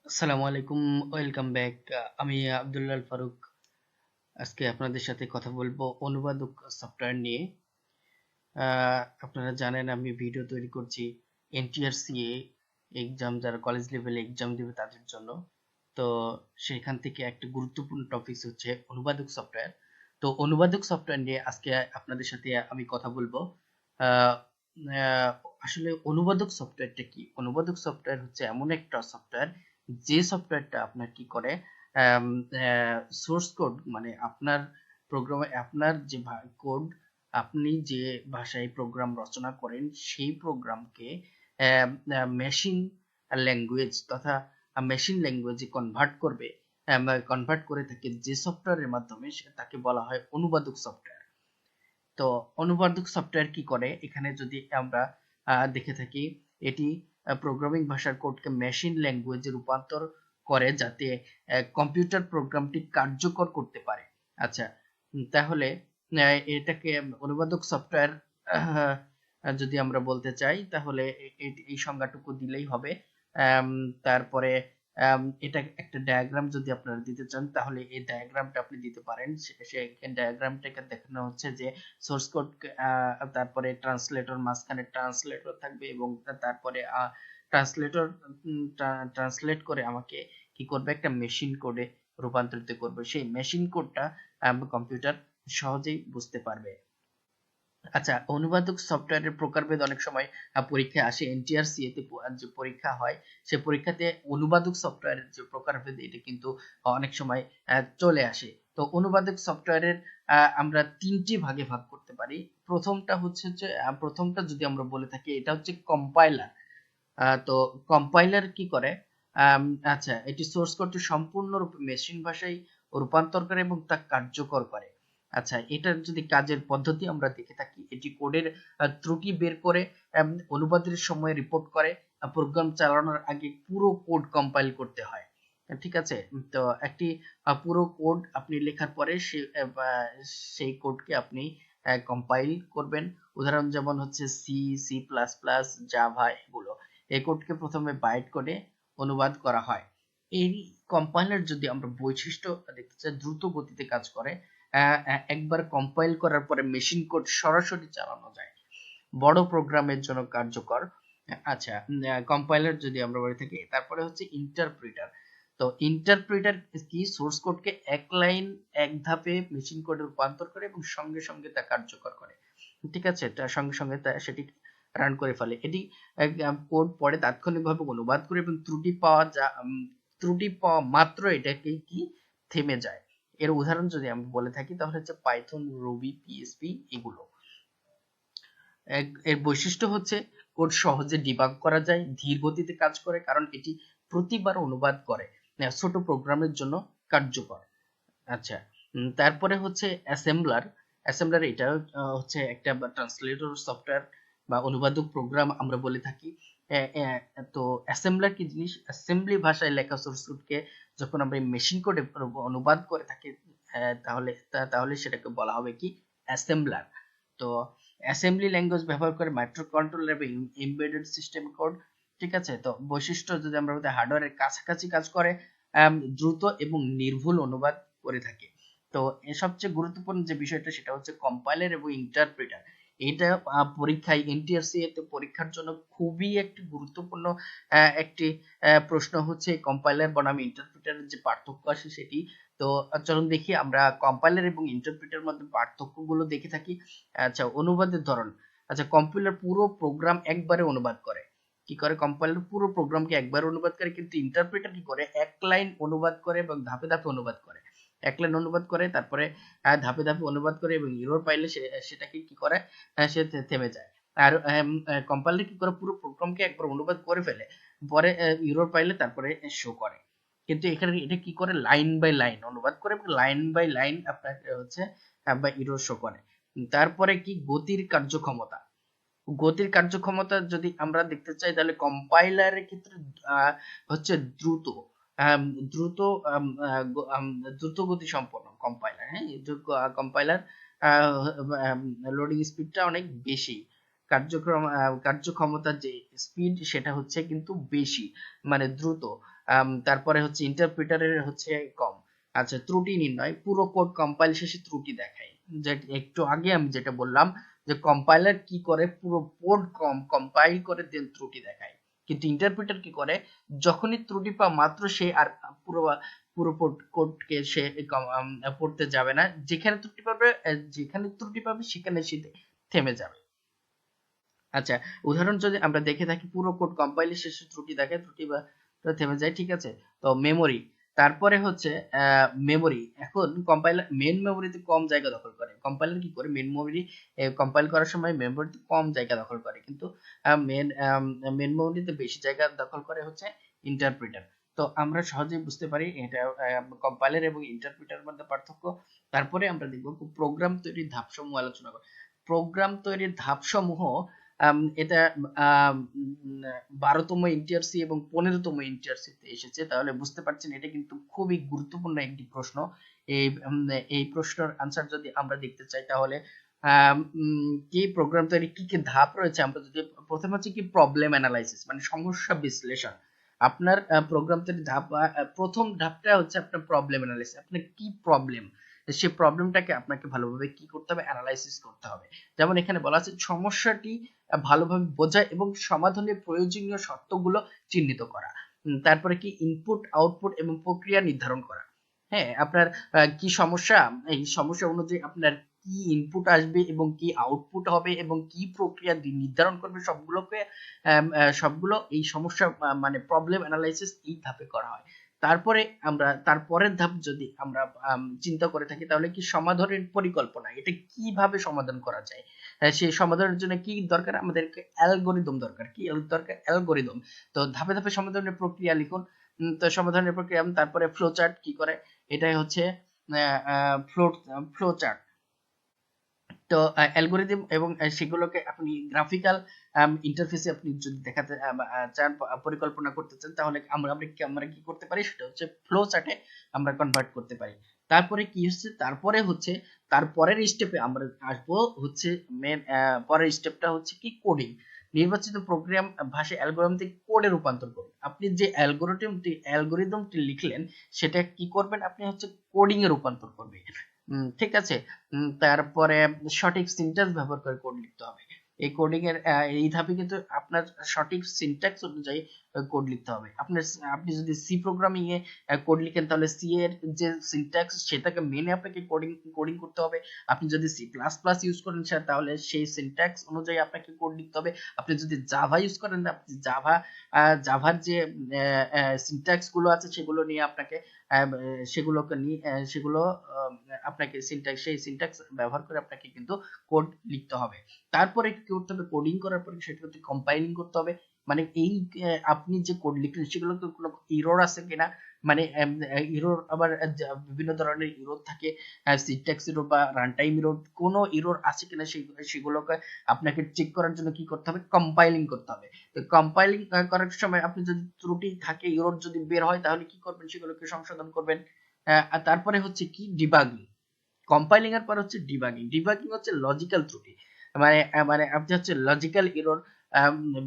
আসসালামু আলাইকুম, welcome back. আমি আব্দুল্লাহ ফারুক। আজকে আপনাদের সাথে কথা বলবো অনুবাদক সফটওয়্যার নিয়ে। আপনারা জানেন আমি ভিডিও তৈরি করছি এনটিআরসিএ এক্সাম, যারা কলেজ লেভেলে এক্সাম দেবে তাদের জন্য। তো সেখান থেকে একটা গুরুত্বপূর্ণ টপিক হচ্ছে অনুবাদক সফটওয়্যার। তো অনুবাদক সফটওয়্যার নিয়ে আজকে আপনাদের সাথে আমি কথা বলবো। আহ, আহ, আসলে অনুবাদক সফটওয়্যারটা কি? অনুবাদক সফটওয়্যার হচ্ছে এমন একটা সফটওয়্যার যে সফটওয়্যারটা আপনার কি করে, সোর্স কোড মানে আপনার প্রোগ্রামে আপনার যে কোড, আপনি যে ভাষায় প্রোগ্রাম রচনা করেন সেই প্রোগ্রামকে মেশিন ল্যাঙ্গুয়েজ তথা মেশিন ল্যাঙ্গুয়েজে কনভার্ট করবে, কনভার্ট করে থাকে যে সফটওয়্যারের মাধ্যমে তাকে বলা হয় অনুবাদক সফটওয়্যার। তো অনুবাদক সফটওয়্যার কি করে এখানে যদি আমরা দেখে থাকি, এটি প্রোগ্রামিং ভাষার কোডকে মেশিন ল্যাঙ্গুয়েজে রূপান্তর করে যাতে কম্পিউটার প্রোগ্রামটি কার্যকর করতে পারে। আচ্ছা, তাহলে এটাকে অনুবাদক সফটওয়্যার যদি আমরা বলতে চাই তাহলে এই সংজ্ঞাটুকু দিলেই হবে। আম, তারপরে এটা একটা ডায়াগ্রাম যদি আপনারা দিতে চান তাহলে এই ডায়াগ্রামটা আপনি দিতে পারেন। সেই ডায়াগ্রামটাকে দেখানো হচ্ছে যে সোর্স কোড, তারপরে ট্রান্সলেটর, মাঝখানে ট্রান্সলেটর থাকবে এবং তারপরে ট্রান্সলেটর ট্রান্সলেট করে আমাকে কি করবে, একটা মেশিন কোডে রূপান্তরিত করবে। সেই মেশিন কোডটা কম্পিউটার সহজেই বুঝতে পারবে। আচ্ছা, অনুবাদক সফটওয়্যারের প্রকারভেদ অনেক সময় পরীক্ষায় আসে। এনটিআরসিএ তে যে পরীক্ষা হয় সে পরীক্ষাতে অনুবাদক সফটওয়্যারের যে প্রকারভেদ এটা কিন্তু অনেক সময় চলে আসে। তো অনুবাদক সফটওয়্যারের আমরা তিনটি ভাগে ভাগ করতে পারি। প্রথমটা হচ্ছে যে প্রথমটা যদি আমরা বলে থাকি এটা হচ্ছে কম্পাইলার। তো কম্পাইলার কি করে, আম, আচ্ছা, এটি সোর্স কোডটি সম্পূর্ণরূপে মেশিন ভাষায় রূপান্তর করে এবং তা কার্যকর করে। আচ্ছা, এটার যদি কাজের পদ্ধতি আমরা দেখে থাকি, এটি কোডের ত্রুটি বের করে অনুবাদের সময় রিপোর্ট করে। প্রোগ্রাম চালানোর আগে পুরো কোড কম্পাইল করতে হয়। ঠিক আছে? তো একটি পুরো কোড আপনি লেখার পরে সেই কোডকে আপনি কম্পাইল করবেন। উদাহরণ যেমন হচ্ছে C, C plus plus, Java, এগুলো। এই কোডকে প্রথমে বাইট কোডে অনুবাদ করা হয়। এই কম্পাইলার যদি আমরা বৈশিষ্ট্য দেখতে চাই, দ্রুত গতিতে কাজ করে। একবার কম্পাইল করার পরে মেশিন কোড সরাসরি চালানো যায়, বড় প্রোগ্রামের জন্য কার্যকর। আচ্ছা, কম্পাইলার যদি আমরা বলে থাকি, তারপরে হচ্ছে ইন্টারপ্রিটার। তো ইন্টারপ্রিটার কি, সোর্স কোডকে এক লাইন এক ধাপে মেশিন কোডে রূপান্তর করে এবং সঙ্গে সঙ্গে তা কার্যকর করে। ঠিক আছে, তার সঙ্গে সঙ্গে তা সেটি রান করে ফেলে। এটি কোড পড়ে তাৎক্ষণিকভাবে অনুবাদ করে এবং ত্রুটি পাওয়া মাত্র এটাকে কি থেমে যায়। এর উদাহরণ যদি আমি বলে থাকি তাহলে হচ্ছে পাইথন, রুবি, পিএসপি, এগুলো। এর বৈশিষ্ট্য হচ্ছে কোড সহজে ডিবাগ করা যায়, ধীর গতিতে কাজ করে কারণ এটি প্রতিবার অনুবাদ করে, ছোট প্রোগ্রামের জন্য কার্যকর। আচ্ছা, তারপরে হচ্ছে অ্যাসেম্বলার। অ্যাসেম্বলার এটা হচ্ছে একটা ট্রান্সলেটর সফটওয়্যার বা অনুবাদক প্রোগ্রাম আমরা বলে থাকি। তো অ্যাসেম্বলার কি জিনিস? অ্যাসেম্বলি ভাষায় লেখা সোর্স কোডকে যখন আমরা মেশিন কোডে অনুবাদ করে থাকি, তাহলে সেটাকে বলা হবে কি, অ্যাসেম্বলার। তো অ্যাসেম্বলি ল্যাঙ্গুয়েজ ব্যবহার করে মাইক্রো কন্ট্রোলার এবং এমবেডেড সিস্টেম কোড। ঠিক আছে, তো বৈশিষ্ট্য যদি আমরা বলতে, হার্ডওয়্যারের কাছাকাছি কাজ করে, দ্রুত এবং নির্ভুল অনুবাদ করে থাকে। তো এর সবচেয়ে গুরুত্বপূর্ণ যে বিষয়টা সেটা হচ্ছে কম্পাইলার এবং ইন্টারপ্রিটার। এটা পরীক্ষায় এনটিআরসি তে পরীক্ষার জন্য খুবই একটি গুরুত্বপূর্ণ একটি প্রশ্ন হচ্ছে কম্পাইলার বনাম ইন্টারপ্রিটারের যে পার্থক্য আছে সেটি। তো চলুন দেখি আমরা কম্পাইলার এবং ইন্টারপ্রিটারের মধ্যে পার্থক্যগুলো দেখে থাকি। আচ্ছা, অনুবাদের ধরন। আচ্ছা, কম্পাইলার পুরো প্রোগ্রাম একবারে অনুবাদ করে। কি করে? কম্পাইলার পুরো প্রোগ্রামকে একবার অনুবাদ করে, কিন্তু ইন্টারপ্রেটার কি করে, এক লাইন অনুবাদ করে এবং ধাপে ধাপে অনুবাদ করে। এক লাইন অনুবাদ করে, তারপরে ধাপে ধাপে অনুবাদ করে এবং এরর পাইলে সেটাকে কি করে, সে থেমে যায়। আর কম্পাইলার কি করে, পুরো প্রোগ্রামকে একবার অনুবাদ করে ফেলে, পরে এরর পাইলে তারপরে শো করে। কিন্তু এখানে এটা কি করে, লাইন বাই লাইন অনুবাদ করে এবং লাইন বাই লাইন আপনার হচ্ছে বা এরর শো করে। তারপরে কি, গতির কার্যক্ষমতা। গতির কার্যক্ষমতা যদি আমরা দেখতে চাই তাহলে কম্পাইলারের ক্ষেত্রে হচ্ছে দ্রুত, আম, দ্রুত আম, আহ, গ- আম, দ্রুত গতি সম্পন্ন কম্পাইলার। হ্যাঁ, কম্পাইলার লোডিং স্পিডটা অনেক বেশি। কার্যক্ষমতার যে স্পিড সেটা হচ্ছে কিন্তু বেশি, মানে দ্রুত। তারপরে হচ্ছে ইন্টারপ্রিটারের হচ্ছে কম। আচ্ছা, ত্রুটি নির্ণয়, পুরো কোড কম্পাইল শেষে ত্রুটি দেখায়। যে একটু আগে আমি যেটা বললাম যে কম্পাইলার কি করে, পুরো কোড কম্পাইল করে দেন ত্রুটি দেখায়, কিন্তু ইন্টারপ্রিটার কি করে, যখনই ত্রুটি পাওয়া মাত্র সে আর পুরো পুরো কোডকে সে পড়তে যাবে না, যেখানে ত্রুটি পাবে সেখানে সে থেমে যাবে। আচ্ছা, উদাহরণ যদি আমরা দেখে থাকি, পুরো কোড কম্পাইলের শেষে ত্রুটি দেখায়, ত্রুটি বা থেমে যায়, ঠিক আছে। তো মেমোরি, তারপরে হচ্ছে মেমোরি, এখন কম্পাইলার মেন মেমোরিতে কম জায়গা দখল করে। কম্পাইলার কি করে, মেন মেমোরি কম্পাইল করার সময় মেমোরিতে কম জায়গা দখল করে, কিন্তু মেন মেন মেমোরিতে বেশি জায়গা দখল করে হচ্ছে ইন্টারপ্রিটার। তো আমরা সহজেই বুঝতে পারি এটা কম্পাইলার এবং ইন্টারপ্রিটারের মধ্যে পার্থক্য। তারপরে আমরা দেখব প্রোগ্রাম তৈরির ধাপসমূহ আলোচনা করব। প্রোগ্রাম তৈরির ধাপসমূহ, এটা 12তম এনটিআরসি এবং 15তম এনটিআরসি তে এসেছে, তাহলে বুঝতে পারছেন এটা কিন্তু খুবই গুরুত্বপূর্ণ একটি প্রশ্ন। এই প্রশ্নের আনসার যদি আমরা দেখতে চাই, তাহলে কি প্রোগ্রাম তৈরি কি কি ধাপ রয়েছে, আমরা যদি প্রথম হচ্ছে কি প্রবলেম অ্যানালাইসিস, মানে সমস্যা বিশ্লেষণ। আপনার প্রোগ্রাম তৈরি প্রথম ধাপটা হচ্ছে আপনার প্রবলেম অ্যানালাইসিস। আপনার কি প্রবলেম, সেই প্রবলেমটাকে আপনাকে ভালোভাবে কি করতে হবে, অ্যানালাইসিস করতে হবে। যেমন এখানে বলা আছে সমস্যাটি ভালোভাবে বোঝা এবং সমাধানের প্রয়োজনীয় শর্তগুলো চিহ্নিত করা। তারপরে কি ইনপুট আউটপুট এবং প্রক্রিয়া নির্ধারণ করা। হ্যাঁ, আপনার কি সমস্যা, এই সমস্যা অনুযায়ী আপনার কি ইনপুট আসবে এবং কি আউটপুট হবে এবং কি প্রক্রিয়া নির্ধারণ করবে, সবগুলো এই সমস্যা মানে প্রবলেম অ্যানালাইসিস এই ধাপে করা হয়। তারপরে আমরা তারপরের ধাপ যদি আমরা চিন্তা করে থাকি, তাহলে কি সমাধানের পরিকল্পনা, এটা কিভাবে সমাধান করা যায়, সেই সমাধানের জন্য কি দরকার, আমাদেরকে অ্যালগরিদম দরকার। কি দরকার, অ্যালগরিদম। তো ধাপে ধাপে সমাধানের প্রক্রিয়া লিখুন। তো সমাধানের প্রক্রিয়া, তারপরে ফ্লো চার্ট কি করে, এটাই হচ্ছে ফ্লো চার্ট। তো অ্যালগরিদম এবং সেগুলোকে আপনি গ্রাফিক্যাল ইন্টারফেসে আপনি যদি দেখাতে চান, পরিকল্পনা করতে চান, তাহলে আমরা কি করতে পারি, সেটা হচ্ছে ফ্লো চার্টে আমরা কনভার্ট করতে পারি। তারপরে কি হচ্ছে, তারপরের স্টেপে আমরা আসবো হচ্ছে মেন, পরের স্টেপটা হচ্ছে কি কোডিং। নির্বাচিত প্রোগ্রাম ভাষা অ্যালগরিদমটি কোডে রূপান্তর করুন। আপনি যে অ্যালগরিদমটি লিখলেন, সেটা কি করবেন, আপনি হচ্ছে কোডিং এ রূপান্তর করবেন। ঠিক আছে। তারপরে সঠিক সিনট্যাক্স ব্যবহার করে কোড লিখতে হবে। এই কোডিং এর এই ধাপে কিন্তু আপনার সঠিক সিনট্যাক্স অনুযায়ী কোড লিখতে হবে। আপনি যদি সি প্রোগ্রামিং এ কোড লিখেন, তাহলে সি এর যে সিনট্যাক্স সেটাকে মেনে আপনাকে কোডিং করতে হবে। আপনি যদি সি প্লাস প্লাস ইউজ করেন তাহলে সেই সিনট্যাক্স অনুযায়ী আপনাকে কোড লিখতে হবে। আপনি যদি জাভা ইউজ করেন, আপনি জাভার যে সিনট্যাক্স গুলো আছে সেগুলো নিয়ে আপনাকে সেগুলো আপনাকে সেই সিনট্যাক্স ব্যবহার করে আপনাকে কিন্তু কোড লিখতে হবে। তারপরে কি করতে হবে, কোডিং করার পরে সেটাকে কম্পাইলিং করতে হবে। মানে এই আপনি যে কোড লিখলেন সেগুলোতে কোনো এরর আছে কিনা, মানে এরর আবার বিভিন্ন ধরনের এরর থাকে, সিনট্যাক্স এরর বা রান টাইম এরর, কোনো এরর আছে কিনা সেগুলোকে আপনাকে চেক করার জন্য কি করতে হবে, কম্পাইলিং করতে হবে। তো কম্পাইলিং করার সময় আপনি যদি ত্রুটি থাকে, এরর যদি বের হয়, তাহলে কি করবেন, সেগুলোকে সংশোধন করবেন। আর তারপরে হচ্ছে কি ডিবাগিং। কম্পাইলিং এর পর হচ্ছে ডিবাগিং। ডিবাগিং হচ্ছে লজিক্যাল ত্রুটি, মানে আপনি হচ্ছে লজিক্যাল এরর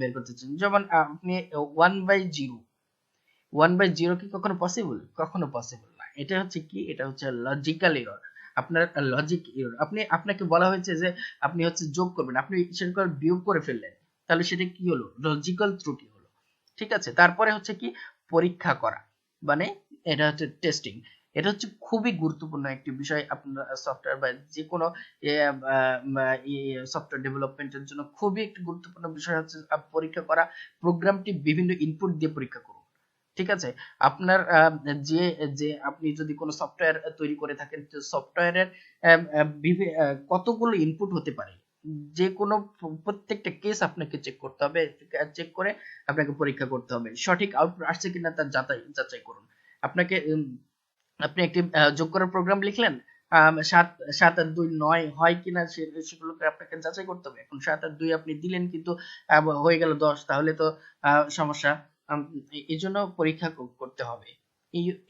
বের করতে চান। যেমন আপনি 1/0 কি কখনো পসিবল, কখনো পসিবল না। এটা হচ্ছে কি, এটা হচ্ছে লজিক্যাল এরর। আপনার লজিক এরর, আপনাকে বলা হয়েছে যে আপনি হচ্ছে যোগ করবেন, আপনি সেটা করে বিয়োগ করে ফেললেন, তাহলে সেটা কি হলো, লজিক্যাল ত্রুটি হলো। ঠিক আছে। তারপরে হচ্ছে কি পরীক্ষা করা, মানে এটা হচ্ছে টেস্টিং। এটা হচ্ছে খুবই গুরুত্বপূর্ণ একটি বিষয় আপনার সফটওয়্যার বা যে কোনো সফটওয়্যার ডেভেলপমেন্টের জন্য খুবই একটি গুরুত্বপূর্ণ বিষয় হচ্ছে পরীক্ষা করা। প্রোগ্রামটি বিভিন্ন ইনপুট দিয়ে পরীক্ষা করুন। ঠিক আছে। আপনার যে যে আপনি যদি কোনো সফটওয়্যার তৈরি করে থাকেন, তো সফটওয়্যারের কতগুলো ইনপুট হতে পারে, যে কোনো প্রত্যেকটা কেস আপনাকে চেক করতে হবে। চেক করে আপনাকে পরীক্ষা করতে হবে, সঠিক আউটপুট আসছে কিনা তার যাচাই করুন। আপনাকে আপনি একটি যোগ করার প্রোগ্রাম লিখলেন, 7 আর 2 9 হয় কিনা সেগুলোকে আপনাকে যাচাই করতে হবে। এখন 7 আর 2 আপনি দিলেন, কিন্তু হয়ে গেল 10, তাহলে তো সমস্যা। এই জন্য পরীক্ষা করতে হবে।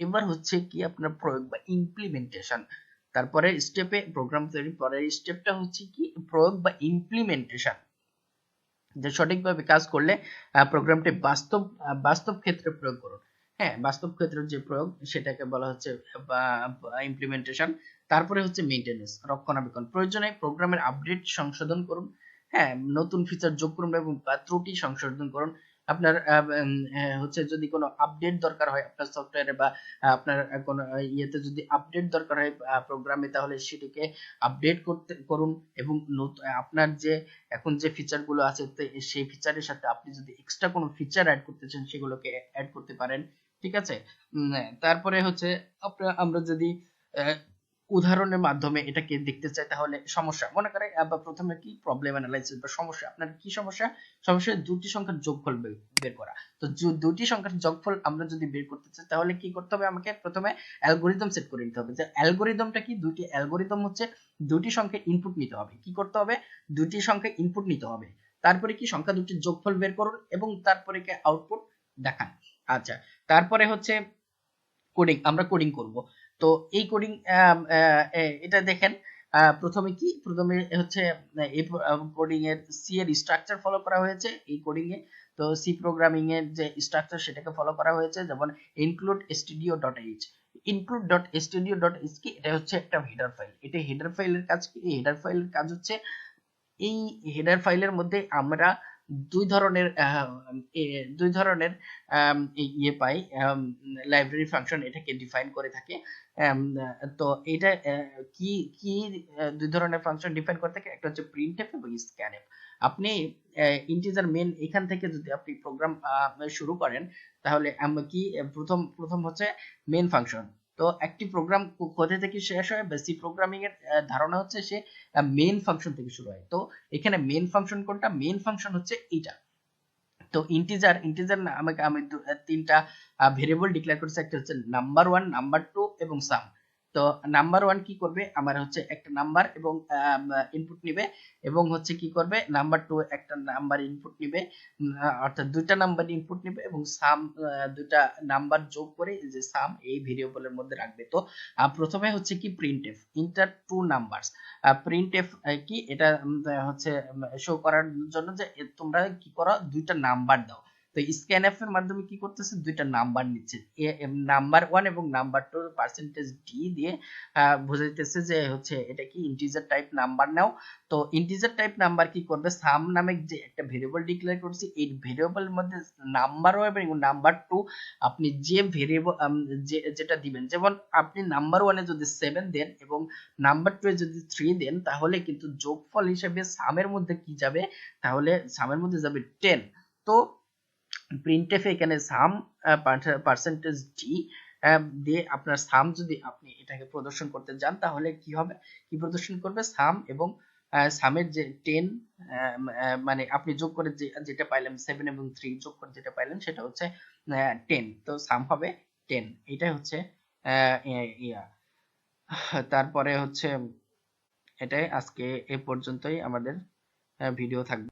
এবার হচ্ছে কি আপনার প্রয়োগ বা ইমপ্লিমেন্টেশন। তারপরে স্টেপে প্রোগ্রাম তৈরি, পরের স্টেপটা হচ্ছে কি প্রয়োগ বা ইমপ্লিমেন্টেশন, যে সঠিকভাবে কাজ করলে প্রোগ্রামটি বাস্তব ক্ষেত্রে প্রয়োগ করুন। হ্যাঁ, বাস্তব ক্ষেত্রের যে প্রয়োগ সেটাকে বলা হচ্ছে ইমপ্লিমেন্টেশন। তারপরে হচ্ছে মেইনটেনেন্স, রক্ষণাবেক্ষণ। প্রয়োজনে প্রোগ্রামের আপডেট সংশোধন করুন, হ্যাঁ, নতুন ফিচার যোগ করুন এবং ত্রুটি সংশোধন করুন। আপনার হচ্ছে যদি কোনো আপডেট দরকার হয় আপনার সফটওয়্যারে বা আপনার কোনো ইয়েতে যদি আপডেট দরকার হয় প্রোগ্রামে, তাহলে সেটিকে আপডেট করুন এবং আপনার যে এখন যে ফিচার গুলো আছে সেই ফিচারের সাথে আপনি যদি এক্সট্রা কোনো ফিচার অ্যাড করতে চান সেগুলোকে অ্যাড করতে পারেন। ঠিক আছে। তারপরে হচ্ছে আমরা যদি উদাহরণের মাধ্যমে এটাকে দেখতে চাই, তাহলে সমস্যা মনে করে প্রথমে কি প্রবলেম অ্যানালাইসিস বা সমস্যা, আপনার কি সমস্যা? সমস্যা দুটি সংখ্যার যোগফল বের করা। তো দুটি সংখ্যার যোগফল আমরা যদি বের করতে চাই, তাহলে কি করতে হবে? আমাকে প্রথমে অ্যালগরিদম সেট করে নিতে হবে। যে অ্যালগরিদমটা কি? দুটি অ্যালগরিদম হচ্ছে দুটি সংখ্যা ইনপুট নিতে হবে। কি করতে হবে? দুটি সংখ্যা ইনপুট নিতে হবে, তারপরে কি সংখ্যা দুটির যোগফল বের করুন এবং তারপরে কি আউটপুট দেখান। আচ্ছা, তারপরে হচ্ছে কোডিং, আমরা কোডিং করব। তো এই কোডিং এটা দেখেন, প্রথমে হচ্ছে এই কোডিং এর সি এর স্ট্রাকচার ফলো করা হয়েছে এই কোডিং এ। তো সি প্রোগ্রামিং এর যে স্ট্রাকচার সেটাকে ফলো করা হয়েছে, যেমন include stdio.h। include.stdio.h কি? এটা হচ্ছে একটা হেডার ফাইল। এটা হেডার ফাইলের কাজ কি? এই হেডার ফাইলের কাজ হচ্ছে এই হেডার ফাইলের মধ্যে আমরা দুই ধরনের ইয়ে পাই, লাইব্রেরি ফাংশন এটাকে ডিফাইন করে থাকে। তো এটা কি কি দুই ধরনের ফাংশন ডিফাইন করে থাকে, একটা হচ্ছে প্রিন্টএফ এবং স্ক্যানএফ। আপনি ইন্টিজার মেন এখান থেকে যদি আপনি প্রোগ্রাম শুরু করেন, তাহলে আমরা কি প্রথম হচ্ছে মেন ফাংশন। তো একটি প্রোগ্রাম কোথা থেকে শেষ হয়, বা সি প্রোগ্রামিং এর ধারণা হচ্ছে সে মেন ফাংশন থেকে শুরু হয়। তো এখানে মেন ফাংশন কোনটা? মেন ফাংশন হচ্ছে এটা। তো ইন্টিজার আমাকে আমি তিনটা ভেরিয়েবল ডিক্লেয়ার করেছে, একটা হচ্ছে নাম্বার 1, নাম্বার 2 এবং সাম। তো নাম্বার 1 কি করবে? আমার হচ্ছে একটা নাম্বার এবং ইনপুট নিবে, এবং হচ্ছে কি করবে? নাম্বার 2 একটা নাম্বার ইনপুট নিবে, অর্থাৎ দুইটা নাম্বার ইনপুট নিবে এবং সাম, দুইটা নাম্বার যোগ করে যে সাম এই ভেরিয়েবলের মধ্যে রাখবে। তো প্রথমে হচ্ছে কি printf enter two numbers. Printf কি? এটা হচ্ছে শো করার জন্য যে তোমরা কি করো, দুইটা নাম্বার দাও। তো স্ক্যানএফ এর মাধ্যমে কি করতেছে? দুইটা নাম্বার নিচ্ছে, নাম্বার 1 এবং নাম্বার 2 পার্সেন্টেজ ডি দিয়ে বোঝাইতেছে যে হচ্ছে এটা কি ইন্টিজার টাইপ নাম্বার নাও। তো ইন্টিজার টাইপ নাম্বার কি করবে? সাম নামে যে একটা ভেরিয়েবল ডিক্লেয়ার করছি, এই ভেরিয়েবলের মধ্যে নাম্বার 1 এবং নাম্বার 2 আপনি যে ভেরিয়েবল যেটা দিবেন, যেমন আপনি নাম্বার 1 এ যদি 7 দেন এবং নাম্বার 2 এ যদি 3 দেন, তাহলে কিন্তু যোগফল হিসেবে সামের মধ্যে কি যাবে? তাহলে সামের মধ্যে যাবে 10। তো প্রিন্টএফ এখানে সাম পার্সেন্টেজ ডি দিয়ে আপনার সাম যদি আপনি এটাকে প্রদর্শন করতে যান, তাহলে কি হবে? কি প্রদর্শন করবে? সাম এবং সামের যে 10, মানে আপনি যোগ করে যেটা পাইলেন 7 এবং 3 যোগ করে যেটা পাইলেন সেটা হচ্ছে 10। তো সাম হবে 10। এটাই হচ্ছে ইয়া। তারপরে হচ্ছে এটাই আজকে এ পর্যন্তই আমাদের ভিডিও থাকবে।